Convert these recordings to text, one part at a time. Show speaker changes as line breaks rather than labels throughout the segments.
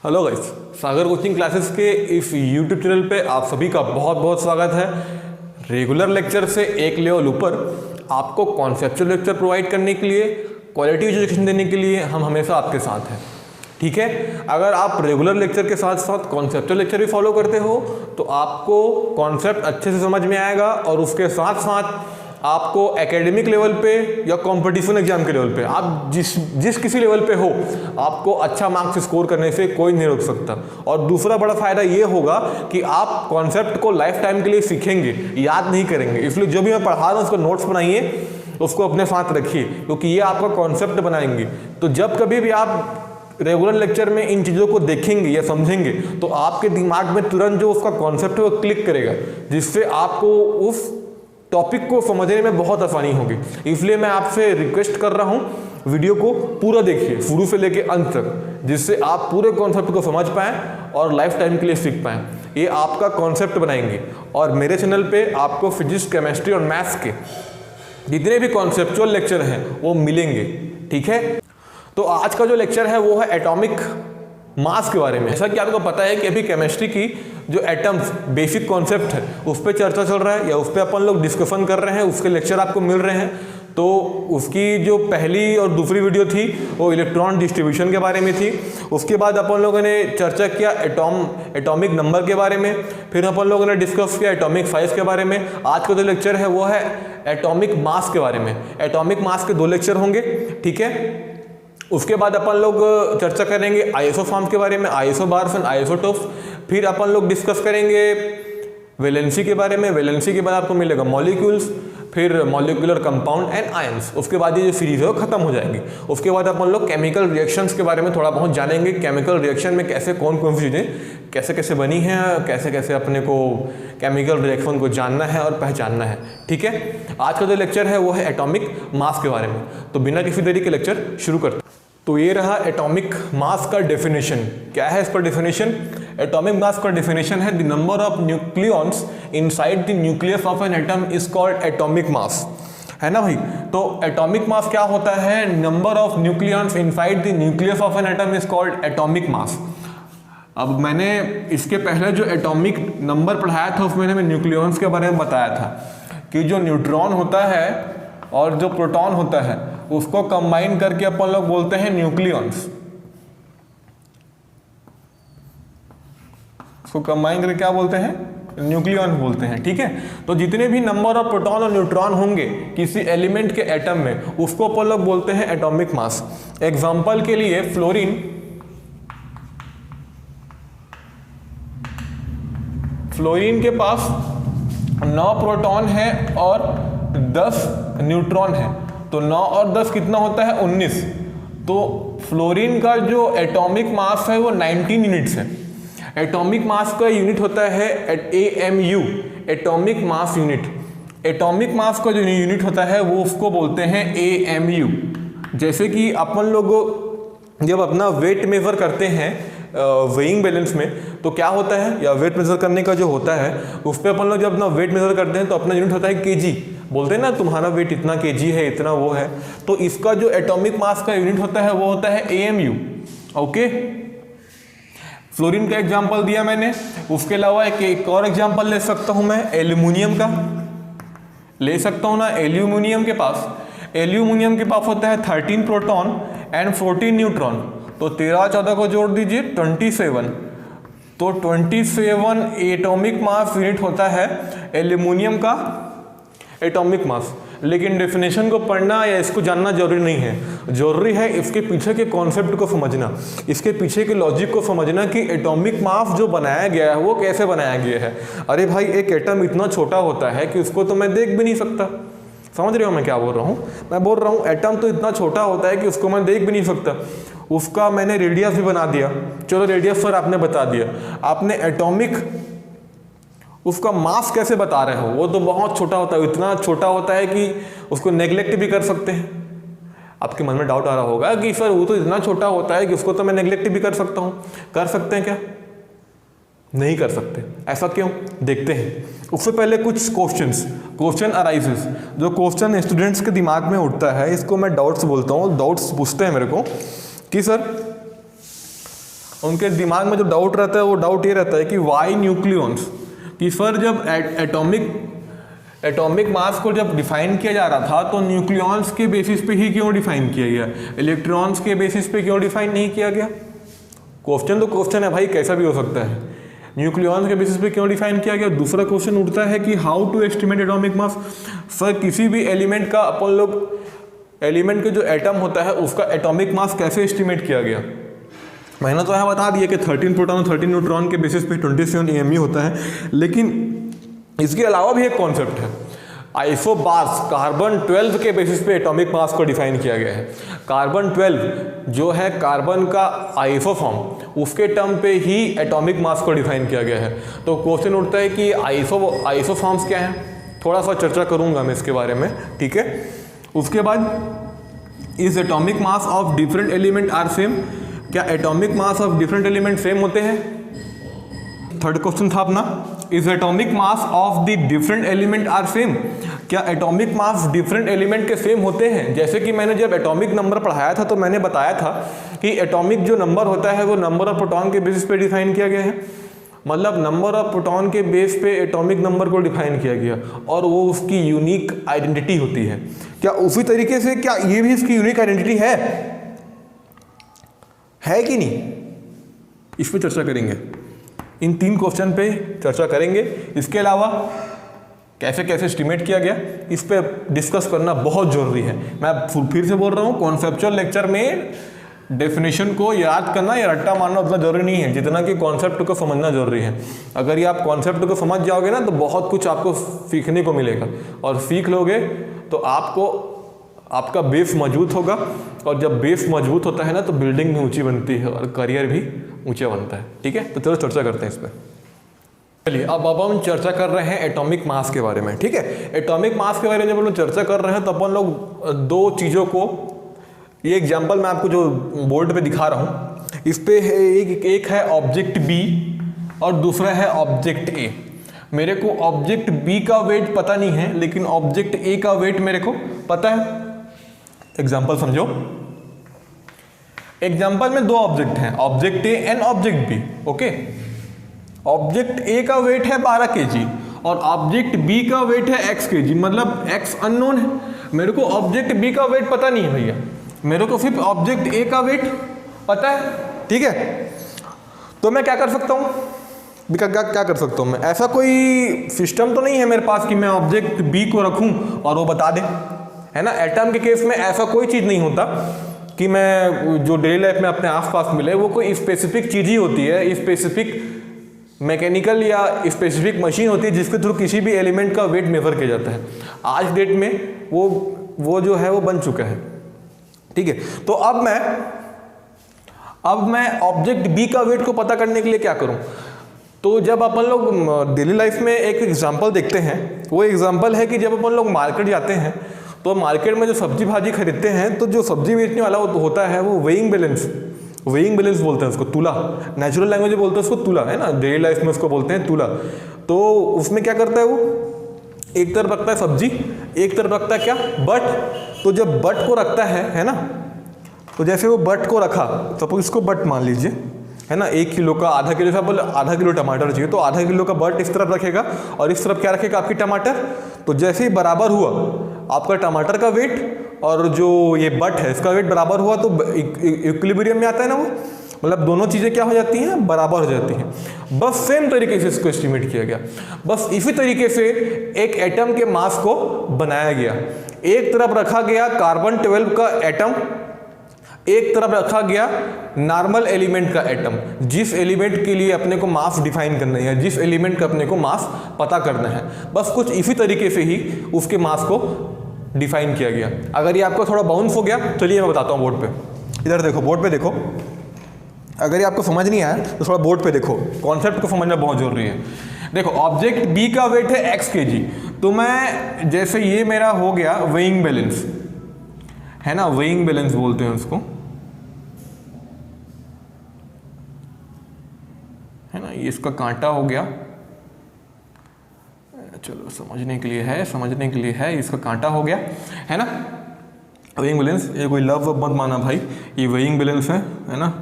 Hello guys, सागर coaching classes के इस YouTube channel पे आप सभी का बहुत बहुत स्वागत है। रेगुलर लेक्चर से एक लेवल ऊपर आपको कॉन्सेप्चुअल लेक्चर प्रोवाइड करने के लिए, क्वालिटी एजुकेशन देने के लिए हम हमेशा आपके साथ हैं। ठीक है, अगर आप रेगुलर लेक्चर के साथ साथ कॉन्सेप्चुअल लेक्चर भी फॉलो करते हो तो आपको कॉन्सेप्ट अच्छे से समझ में आएगा और उसके साथ साथ आपको एकेडमिक लेवल पे या कंपटीशन एग्जाम के लेवल पे आप जिस किसी लेवल पे हो, आपको अच्छा मार्क्स स्कोर करने से कोई नहीं रोक सकता। और दूसरा बड़ा फायदा ये होगा कि आप कॉन्सेप्ट को लाइफ टाइम के लिए सीखेंगे, याद नहीं करेंगे। इसलिए जो भी मैं पढ़ा रहा हूँ उसको नोट्स बनाइए, उसको अपने साथ रखिए, क्योंकि ये आपका कॉन्सेप्ट बनाएंगे। तो जब कभी भी आप रेगुलर लेक्चर में इन चीज़ों को देखेंगे या समझेंगे तो आपके दिमाग में तुरंत जो उसका कॉन्सेप्ट है वो क्लिक करेगा, जिससे आपको उस टॉपिक को समझने में बहुत आसानी होगी। इसलिए मैं आपसे रिक्वेस्ट कर रहा हूं, वीडियो को पूरा देखिए शुरू से लेकर अंत तक, जिससे आप पूरे कॉन्सेप्ट को समझ पाएं और लाइफ टाइम के लिए सीख पाएं। ये आपका कॉन्सेप्ट बनाएंगे। और मेरे चैनल पे आपको फिजिक्स, केमिस्ट्री और मैथ्स के जितने भी कॉन्सेप्चुअल लेक्चर हैं वो मिलेंगे। ठीक है, तो आज का जो लेक्चर है वो है एटॉमिक मास के बारे में। जैसा कि आपको पता है कि अभी केमिस्ट्री की जो एटम्स बेसिक कॉन्सेप्ट है उस पर चर्चा चल रहा है या उस पर अपन लोग डिस्कशन कर रहे हैं, उसके लेक्चर आपको मिल रहे हैं। तो उसकी जो पहली और दूसरी वीडियो थी वो इलेक्ट्रॉन डिस्ट्रीब्यूशन के बारे में थी। उसके बाद अपन लोगों ने चर्चा किया एटॉमिक नंबर के बारे में, फिर अपन लोगों ने डिस्कस किया एटॉमिक साइज के बारे में। आज का जो लेक्चर है वो है एटॉमिक मास के बारे में। एटॉमिक मास के 2 लेक्चर होंगे। ठीक है, उसके बाद अपन लोग चर्चा करेंगे आइसोफॉर्म्स के बारे में, आइसोबार्स एंड आइसोटोप्स। फिर अपन लोग डिस्कस करेंगे वैलेंसी के बारे में। वैलेंसी के बाद आपको मिलेगा मॉलिक्यूल्स, फिर मॉलिक्यूलर कंपाउंड एंड आयंस। उसके बाद ये जो सीरीज है वो खत्म हो जाएगी। उसके बाद अपन लोग केमिकल रिएक्शंस के बारे में थोड़ा बहुत जानेंगे। केमिकल रिएक्शन में कैसे कौन कौन सी चीज़ें कैसे कैसे बनी हैं, कैसे कैसे अपने को केमिकल रिएक्शन को जानना है और पहचानना है। ठीक है, आज का जो लेक्चर है वो है एटॉमिक मास के बारे में। तो बिना किसी देरी के लेक्चर शुरू करते हैं। तो ये रहा एटॉमिक मास का डेफिनेशन। क्या है इसका डेफिनेशन? एटॉमिक मास का डेफिनेशन है the number of nucleons inside the nucleus of an atom is called atomic mass. है ना भाई? तो एटॉमिक मास क्या होता है? Number of nucleons inside the nucleus of an atom is called atomic mass. अब मैंने इसके पहले जो एटॉमिक नंबर पढ़ाया था उसमें मैं न्यूक्लियॉन्स के बारे में बताया था कि जो न्यूट्रॉन होता है और जो प्रोटॉन होता है उसको कंबाइन करके अपन लोग बोलते हैं न्यूक्लियॉन्स। उसको कंबाइन करके क्या बोलते हैं? न्यूक्लियॉन बोलते हैं। ठीक है, तो जितने भी नंबर ऑफ प्रोटॉन और न्यूट्रॉन होंगे किसी एलिमेंट के एटम में उसको अपन लोग बोलते हैं एटॉमिक मास। एग्जांपल के लिए फ्लोरीन के पास 9 प्रोटॉन है और 10 न्यूट्रॉन है, तो 9 और 10 कितना होता है? 19। तो फ्लोरीन का जो एटॉमिक मास है वो 19 यूनिट्स है। एटॉमिक मास का यूनिट होता है AMU, atomic mass unit. Atomic mass का जो यूनिट होता है वो उसको बोलते हैं AMU। जैसे कि अपन लोग जब अपना वेट मेजर करते हैं वेइंग बैलेंस में, तो क्या होता है, या वेट मेजर करने का जो होता है उस पर अपन लोग जब अपना वेट मेजर करते हैं तो अपना यूनिट होता है kg। बोलते हैं ना तुम्हारा वेट इतना kg है, इतना वो है। तो इसका जो एटॉमिक मास का यूनिट होता है वो होता है AMU। ओके, फ्लोरीन का एग्जांपल दिया मैंने। उसके अलावा एक और एग्जांपल ले सकता हूं मैं, एल्यूमिनियम का ले सकता हूं ना। एल्यूमिनियम के पास होता है 13 प्रोटॉन एंड 14 न्यूट्रॉन। तो 13 14 को जोड़ दीजिए 27। तो 27 एटॉमिक मास यूनिट होता है एल्यूमिनियम का एटॉमिक मास। लेकिन डेफिनेशन को पढ़ना या इसको जानना जरूरी नहीं है। जरूरी है इसके पीछे के कॉन्सेप्ट को समझना, इसके पीछे के लॉजिक को समझना कि एटॉमिक मास जो बनाया गया है वो कैसे बनाया गया है। अरे भाई, एक एटम इतना छोटा होता है कि उसको तो मैं देख भी नहीं सकता। समझ रहे हो मैं क्या बोल रहा हूँ? मैं बोल रहा हूँ एटम तो इतना छोटा होता है कि उसको मैं देख भी नहीं सकता। उसका मैंने रेडियस भी बना दिया। चलो रेडियस सर आपने बता दिया, आपने एटॉमिक उसका मास कैसे बता रहे हो? वो तो बहुत छोटा होता है, इतना छोटा होता है कि उसको नेग्लेक्ट भी कर सकते हैं। आपके मन में डाउट आ रहा होगा कि सर वो तो इतना छोटा होता है कि उसको तो मैं नेग्लेक्ट भी कर सकता हूँ। कर सकते हैं क्या? नहीं कर सकते। ऐसा क्यों? देखते हैं। उससे पहले कुछ क्वेश्चन अराइजेस। जो क्वेश्चन स्टूडेंट्स के दिमाग में उठता है इसको मैं डाउट्स बोलता हूँ। डाउट्स पूछते हैं मेरे को कि सर उनके दिमाग में जो डाउट रहता है वो डाउट ये रहता है कि वाई न्यूक्लियॉन्स, कि सर जब एटॉमिक मास को जब डिफाइन किया जा रहा था तो न्यूक्लियॉन्स के बेसिस पे ही क्यों डिफाइन किया गया, इलेक्ट्रॉन्स के बेसिस पे क्यों डिफाइन नहीं किया गया। क्वेश्चन तो क्वेश्चन है भाई, कैसा भी हो सकता है, न्यूक्लियॉन्स के बेसिस पे क्यों डिफाइन किया गया। दूसरा क्वेश्चन उठता है कि how to estimate atomic mass. Sir किसी भी एलिमेंट का अपन लोग, एलिमेंट के जो एटम होता है उसका एटॉमिक मास कैसे एस्टिमेट किया गया। मैंने तो यहाँ बता दिया कि 13 प्रोटॉन और 13 न्यूट्रॉन के बेसिस पे 27 EME होता है, लेकिन इसके अलावा भी एक कॉन्सेप्ट है आइसोबार्स, कार्बन 12 के बेसिस पे एटॉमिक मास को डिफाइन किया गया है। कार्बन 12 जो है कार्बन का आइसोफॉर्म, उसके टर्म पे ही एटॉमिक मास को डिफाइन किया गया है। तो क्वेश्चन उठता है कि आइसोफॉर्म्स क्या हैं, थोड़ा सा चर्चा करूंगा मैं इसके बारे में, ठीक है। उसके बाद is atomic mass of different element are same, क्या atomic mass of different element same होते हैं। थर्ड क्वेश्चन था अपना, is atomic mass of the different element are same, क्या एटॉमिक मास डिफरेंट एलिमेंट के सेम होते हैं। जैसे कि मैंने जब एटॉमिक नंबर पढ़ाया था तो मैंने बताया था कि एटॉमिक जो नंबर होता है वो नंबर ऑफ प्रोटॉन के बेसिस पे डिफाइन किया गया है, मतलब नंबर ऑफ प्रोटॉन के बेस पे एटॉमिक नंबर को डिफाइन किया गया और वो उसकी यूनिक आइडेंटिटी होती है। क्या उसी तरीके से क्या ये भी इसकी यूनिक आइडेंटिटी है कि नहीं, इस पर चर्चा करेंगे। इन 3 क्वेश्चन पे चर्चा करेंगे। इसके अलावा कैसे कैसे एस्टिमेट किया गया इस पे डिस्कस करना बहुत जरूरी है। मैं फिर से बोल रहा हूँ, कॉन्सेप्चुअल लेक्चर में डेफिनेशन को याद करना या रट्टा मारना उतना जरूरी नहीं है जितना कि कॉन्सेप्ट को समझना जरूरी है। अगर ये आप कॉन्सेप्ट को समझ जाओगे ना तो बहुत कुछ आपको सीखने को मिलेगा, और सीख लोगे तो आपका बेस मजबूत होगा, और जब बेस मजबूत होता है ना तो बिल्डिंग भी ऊंची बनती है और करियर भी ऊंचा बनता है, ठीक है। तो चलो चर्चा करते हैं इस पर। चलिए अब हम चर्चा कर रहे हैं एटॉमिक मास के बारे में, ठीक है। एटॉमिक मास के बारे में जब हम लोग चर्चा कर रहे हैं तो अपन लोग 2 चीज़ों को, ये एग्जाम्पल मैं आपको जो बोर्ड पे दिखा रहा हूँ इस पे है, एक है ऑब्जेक्ट बी और दूसरा है ऑब्जेक्ट ए। मेरे को ऑब्जेक्ट बी का वेट पता नहीं है लेकिन ऑब्जेक्ट ए का वेट मेरे को पता है। एग्जाम्पल समझो, एग्जाम्पल में 2 ऑब्जेक्ट हैं, object A and object B, okay. Object A का वेट है 12 kg और ऑब्जेक्ट बी का वेट है x kg, मतलब x अननोन है। मेरे को ऑब्जेक्ट बी का वेट पता नहीं है भैया, मेरे को सिर्फ ऑब्जेक्ट ए का वेट पता है, ठीक है। तो मैं क्या कर सकता हूँ, क्या कर सकता हूँ मैं, ऐसा कोई सिस्टम तो नहीं है मेरे पास कि मैं ऑब्जेक्ट बी को रखूँ और वो बता दे, है ना। एटम के केस में ऐसा कोई चीज़ नहीं होता कि मैं जो डेली लाइफ में अपने आसपास मिले वो कोई स्पेसिफिक चीज़ ही होती है, स्पेसिफिक मैकेनिकल या स्पेसिफिक मशीन होती है जिसके थ्रू किसी भी एलिमेंट का वेट मेजर किया जाता है। आज डेट में वो जो है वो बन चुका है, ठीक है। तो अब मैं ऑब्जेक्ट बी का वेट को पता करने के लिए क्या करूं। तो जब अपन लोग डेली लाइफ में एक एग्जांपल देखते हैं, वो एग्जांपल है कि जब अपन लोग मार्केट जाते हैं तो मार्केट में जो सब्जी भाजी खरीदते हैं तो जो सब्जी बेचने वाला होता है वो वेइंग बैलेंस बोलते हैं उसको, तुला, नेचुरल लैंग्वेज में बोलते हैं उसको तुला, है ना। डेली लाइफ में उसको बोलते हैं तुला। तो उसमें क्या करता है वो, एक तरफ रखता है सब्जी, एक तरफ रखता है क्या, बट। तो जब बट को रखता है ना, तो जैसे वो बट को रखा, सपोज इसको बट मान लीजिए, है ना। 1 किलो का आधा किलो, सपोज आधा किलो टमाटर चाहिए तो आधा किलो का बट इस तरफ रखेगा और इस तरफ क्या रखेगा, आपकी टमाटर। तो जैसे ही बराबर हुआ आपका टमाटर का वेट और जो ये बट है इसका वेट बराबर हुआ तो इक्विलिब्रियम में आता है ना वो, मतलब दोनों चीज़ें क्या हो जाती हैं, बराबर हो जाती हैं। बस सेम तरीके से इसको एस्टिमेट किया गया। बस इसी तरीके से एक एटम के मास को बनाया गया। एक तरफ रखा गया कार्बन 12 का एटम, एक तरफ रखा गया नॉर्मल एलिमेंट का एटम, जिस एलिमेंट के लिए अपने को मास डिफाइन करना है, जिस एलिमेंट का अपने को मास पता करना है। बस कुछ इसी तरीके से ही उसके मास को डिफाइन किया गया। अगर ये आपको थोड़ा बाउंस हो गया, चलिए मैं बताता हूँ बोर्ड पे। इधर देखो, बोर्ड पे देखो। अगर ये आपको समझ नहीं आया तो थोड़ा बोर्ड पे देखो, कॉन्सेप्ट को समझना बहुत जरूरी है। देखो ऑब्जेक्ट बी का वेट है x kg, तो मैं जैसे ये मेरा हो गया वेइंग बैलेंस, है ना, वेइंग बैलेंस बोलते हैं उसको, है ना। ये इसका कांटा हो गया, चलो समझने के लिए है, इसका कांटा हो गया, है ना। वेइंग बैलेंस, ये कोई लव मत माना भाई, ये वेइंग बैलेंस है ना।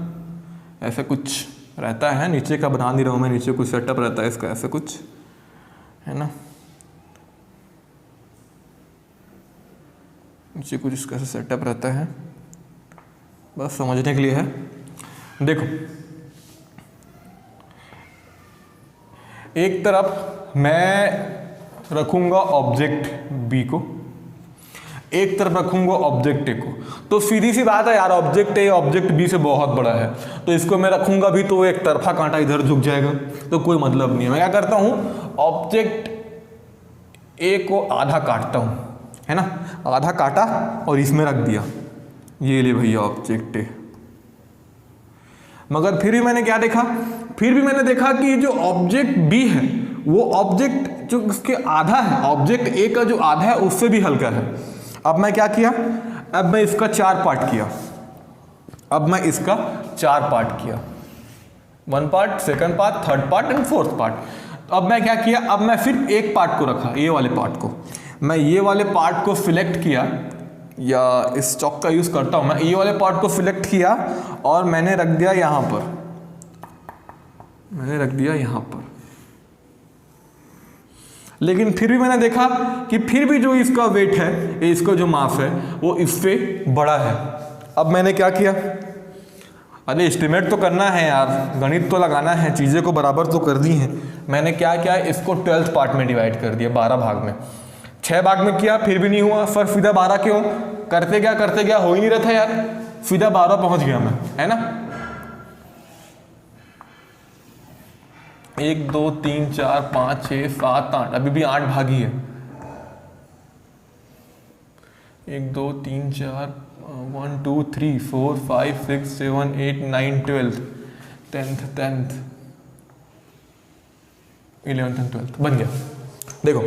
ऐसा कुछ रहता है, नीचे का बना नहीं रहा हूँ मैं, नीचे कुछ सेटअप रहता है इसका, ऐसा कुछ है ना, नीचे कुछ इसका ऐसा सेटअप रहता है, बस समझने के लिए है। देखो एक तरफ मैं रखूँगा ऑब्जेक्ट बी को, एक तरफ रखूंगा ऑब्जेक्ट ए को, तो सीधी सी बात है यार, ऑब्जेक्ट ए ऑब्जेक्ट बी से बहुत बड़ा है, तो इसको मैं रखूंगा भी तो एक तरफा कांटा इधर झुक जाएगा, तो कोई मतलब नहीं है। मैं क्या करता हूं, ऑब्जेक्ट ए को आधा काटता हूं, है ना, आधा काटा और इसमें रख दिया, ये ले भैया ऑब्जेक्ट ए। मगर फिर भी मैंने क्या देखा, फिर भी मैंने देखा कि जो ऑब्जेक्ट बी है वो ऑब्जेक्ट जो उसके आधा है, ऑब्जेक्ट ए का जो आधा है उससे भी हल्का है। अब मैं क्या किया, अब मैं इसका 4 पार्ट किया, अब मैं इसका 4 पार्ट किया, 1 part, 2nd part, 3rd part and 4th part. अब मैं क्या किया, अब मैं सिर्फ एक पार्ट को रखा, ये वाले पार्ट को, मैं ये वाले पार्ट को सिलेक्ट किया, या इस चॉक का यूज करता हूं मैं, ये वाले पार्ट को सिलेक्ट किया और मैंने रख दिया यहां पर, मैंने रख दिया यहां पर। लेकिन फिर भी मैंने देखा कि फिर भी जो इसका वेट है, इसका जो मास है वो इससे बड़ा है। अब मैंने क्या किया, अरे एस्टिमेट तो करना है यार, गणित तो लगाना है, चीज़ें को बराबर तो कर दी हैं। मैंने क्या किया, इसको 12th पार्ट में डिवाइड कर दिया, 12 भाग में। 6 भाग में किया फिर भी नहीं हुआ, सर सीधा 12 क्यों, करते गया हो ही नहीं रहा था यार, सीधा 12 पहुंच गया मैं, है ना। 1 2 3 4 5 6 7 8, अभी भी 8 भागी है। 1 2 3 4 1 2 3 4 5 6 7 8 9 12 10th 11th एंड 12th बन गया। देखो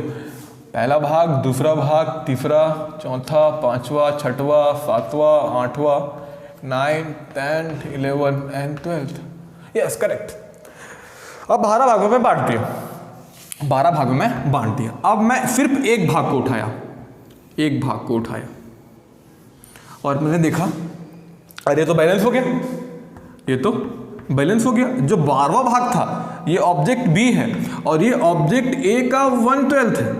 पहला भाग, दूसरा भाग, तीसरा, चौथा, पांचवा, छठवा, सातवां, आठवां, 9th 10th 11th and 12th, yes correct. अब 12 भागों में बांट दिया, 12 भागों में बांट दिया। अब मैं सिर्फ एक भाग को उठाया, एक भाग को उठाया और मैंने देखा अरे ये तो बैलेंस हो गया, ये तो बैलेंस हो गया। जो 12वां भाग था ये ऑब्जेक्ट बी है और ये ऑब्जेक्ट ए का 1/12 है,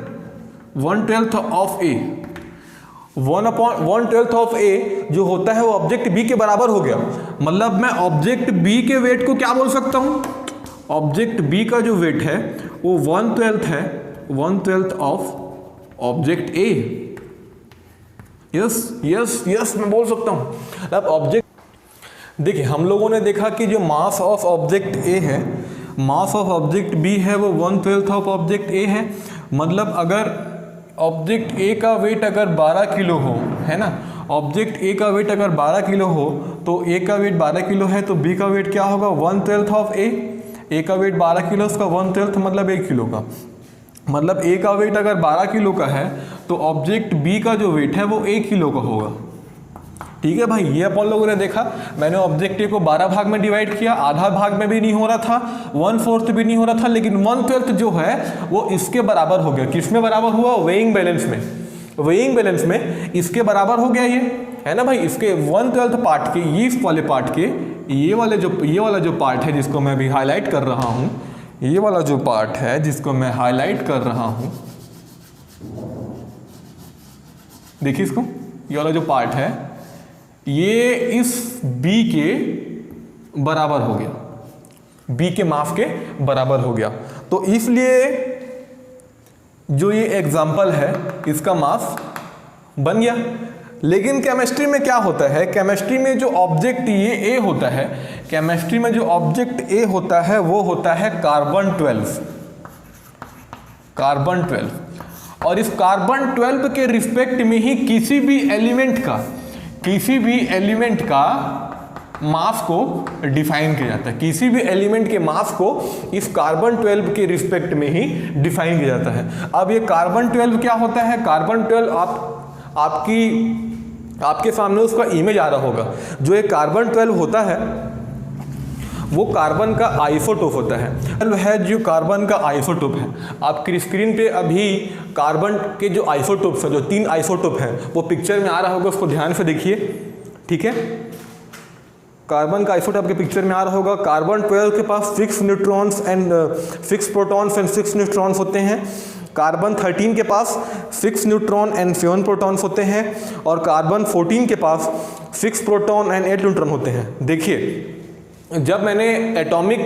1/12 ऑफ ए, 1/12 ऑफ ए जो होता है वो ऑब्जेक्ट बी के बराबर हो गया। मतलब मैं ऑब्जेक्ट बी के वेट को क्या बोल सकता हूं, ऑब्जेक्ट बी का जो वेट है वो 1/12 है, 1/12 of object A. Yes yes yes मैं बोल सकता हूं। अब ऑब्जेक्ट देखिए, हम लोगों ने देखा कि जो मास ऑफ ऑब्जेक्ट ए है, मास ऑफ ऑब्जेक्ट बी है वो 1/12 ऑफ ऑब्जेक्ट ए है। मतलब अगर ऑब्जेक्ट ए का वेट अगर 12 किलो हो, है ना, ऑब्जेक्ट ए का वेट अगर 12 किलो हो तो ए का वेट 12 किलो है तो बी का वेट क्या होगा, 1/12 ऑफ ए का वेट 12 किलो, उसका 1/12 मतलब 1 किलो का। मतलब ए का वेट अगर 12 किलो का है तो ऑब्जेक्ट बी का जो वेट है वो 1 किलो का होगा। ठीक है भाई, ये अपन लोगों ने देखा। मैंने ऑब्जेक्ट ए को 12 भाग में डिवाइड किया, आधा भाग में भी नहीं हो रहा था, 1/4 भी नहीं हो रहा था, लेकिन 1/12 जो है वो इसके बराबर हो गया। किसमें बराबर हुआ, वेइंग बैलेंस में, वेइंग बैलेंस में इसके बराबर हो गया ये, है ना भाई। इसके 1/12 पार्ट के, इस वाले पार्ट के, ये वाला जो पार्ट है जिसको मैं अभी हाईलाइट कर रहा हूँ, ये वाला जो पार्ट है जिसको मैं हाईलाइट कर रहा हूँ, देखिए इसको, ये वाला जो पार्ट है ये इस B के बराबर हो गया, B के मास के बराबर हो गया। तो इसलिए जो ये एग्जाम्पल है इसका मास बन गया। लेकिन केमिस्ट्री में क्या होता है, केमिस्ट्री में जो ऑब्जेक्ट ये ए होता है, केमिस्ट्री में जो ऑब्जेक्ट ए होता है वो होता है कार्बन 12, कार्बन 12। और इस कार्बन 12 के रिस्पेक्ट में ही किसी भी एलिमेंट का मास को डिफाइन किया जाता है, किसी भी एलिमेंट के मास को इस कार्बन 12 के रिस्पेक्ट में ही डिफाइन किया जाता है। अब ये कार्बन 12 क्या होता है, कार्बन 12 आपके सामने उसका इमेज आ रहा होगा। जो ये कार्बन 12 होता है वो कार्बन का आइसोटोप होता है, जो कार्बन का आइसोटोप है। आपकी स्क्रीन पे अभी कार्बन के जो आइसोटोप्स हैं, जो 3 आइसोटोप हैं वो पिक्चर में आ रहा होगा, उसको ध्यान से देखिए, ठीक है। कार्बन का आइसोटोप आपके पिक्चर में आ रहा होगा। कार्बन 12 के पास 6 neutrons and 6 protons and 6 neutrons होते हैं। कार्बन 13 के पास 6 न्यूट्रॉन एंड 7 प्रोटॉन्स होते हैं और कार्बन 14 के पास 6 प्रोटॉन एंड 8 न्यूट्रॉन होते हैं। देखिए, जब मैंने एटॉमिक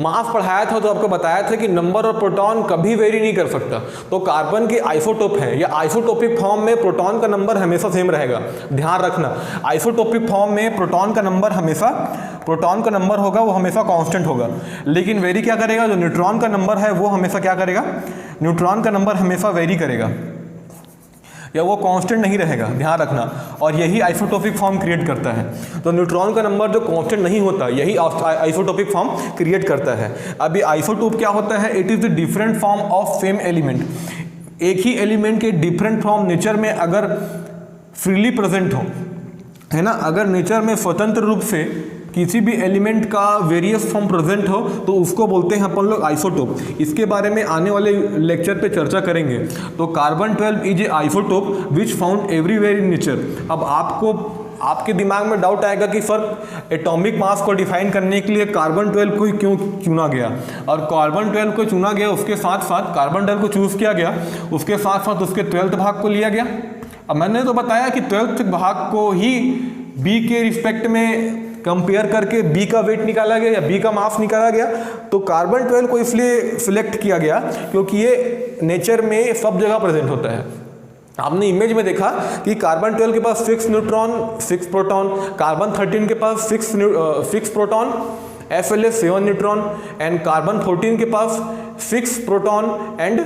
मास पढ़ाया था तो आपको बताया था कि नंबर ऑफ प्रोटॉन कभी वेरी नहीं कर सकता। तो कार्बन की आइसोटोप है या आइसोटोपिक फॉर्म में प्रोटॉन का नंबर हमेशा सेम रहेगा। ध्यान रखना, आइसोटोपिक फॉर्म में प्रोटॉन का नंबर होगा वो हमेशा कांस्टेंट होगा। लेकिन वेरी क्या करेगा, जो न्यूट्रॉन का नंबर है वो हमेशा क्या करेगा, न्यूट्रॉन का नंबर हमेशा वेरी करेगा या वो कांस्टेंट नहीं रहेगा। ध्यान रखना, और यही आइसोटोपिक फॉर्म क्रिएट करता है। तो न्यूट्रॉन का नंबर जो कांस्टेंट नहीं होता यही आइसोटोपिक फॉर्म क्रिएट करता है। अभी आइसोटोप क्या होता है, it is the different form of same element. एक ही एलिमेंट के डिफरेंट फॉर्म नेचर में अगर फ्रीली प्रेजेंट हो, है ना, अगर नेचर में स्वतंत्र रूप से किसी भी एलिमेंट का वेरियस फॉर्म प्रेजेंट हो तो उसको बोलते हैं अपन लोग आइसोटोप। इसके बारे में आने वाले लेक्चर पे चर्चा करेंगे। तो carbon 12 is a isotope which found everywhere in nature. अब आपके दिमाग में डाउट आएगा कि सर एटॉमिक मास को डिफाइन करने के लिए कार्बन 12 को ही क्यों चुना गया, और कार्बन 12 को चुना गया उसके साथ साथ कार्बन 12 को चूज किया गया, उसके साथ साथ उसके 12th भाग को लिया गया। अब मैंने तो बताया कि 12th भाग को ही बी के रिस्पेक्ट में कंपेयर करके बी का वेट निकाला गया या बी का मास निकाला गया। तो कार्बन 12 को इसलिए सिलेक्ट किया गया क्योंकि ये नेचर में सब जगह प्रेजेंट होता है। आपने इमेज में देखा कि कार्बन 12 के पास 6 न्यूट्रॉन 6 प्रोटॉन, कार्बन 13 के पास 6 proton as well as 7 neutron and carbon 14 के पास 6 प्रोटॉन एंड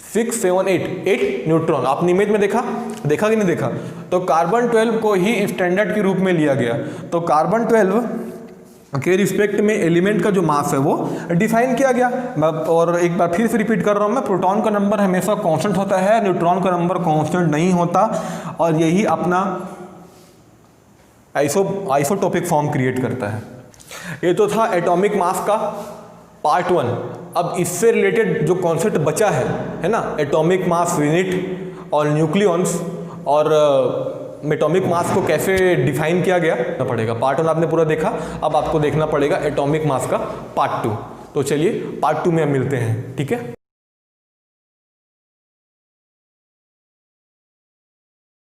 6, 7, 8 न्यूट्रॉन। आपने इमेज में देखा कि नहीं देखा? तो कार्बन 12 को ही स्टैंडर्ड के रूप में लिया गया। तो कार्बन 12 के रिस्पेक्ट में एलिमेंट का जो मास है वो डिफाइन किया गया। और एक बार फिर से रिपीट कर रहा हूँ मैं, प्रोटॉन का नंबर हमेशा कांस्टेंट होता है, न्यूट्रॉन का नंबर कांस्टेंट नहीं होता, और यही अपना आइसोटोपिक फॉर्म क्रिएट करता है। ये तो था एटॉमिक मास का पार्ट 1। अब इससे रिलेटेड जो कॉन्सेप्ट बचा है ना, एटॉमिक मास यूनिट और न्यूक्लियॉन्स और एटॉमिक मास को कैसे डिफाइन किया गया पड़ेगा। पार्ट 1 आपने पूरा देखा, अब आपको देखना पड़ेगा एटॉमिक मास का पार्ट 2। तो चलिए पार्ट 2 में हम मिलते हैं, ठीक है।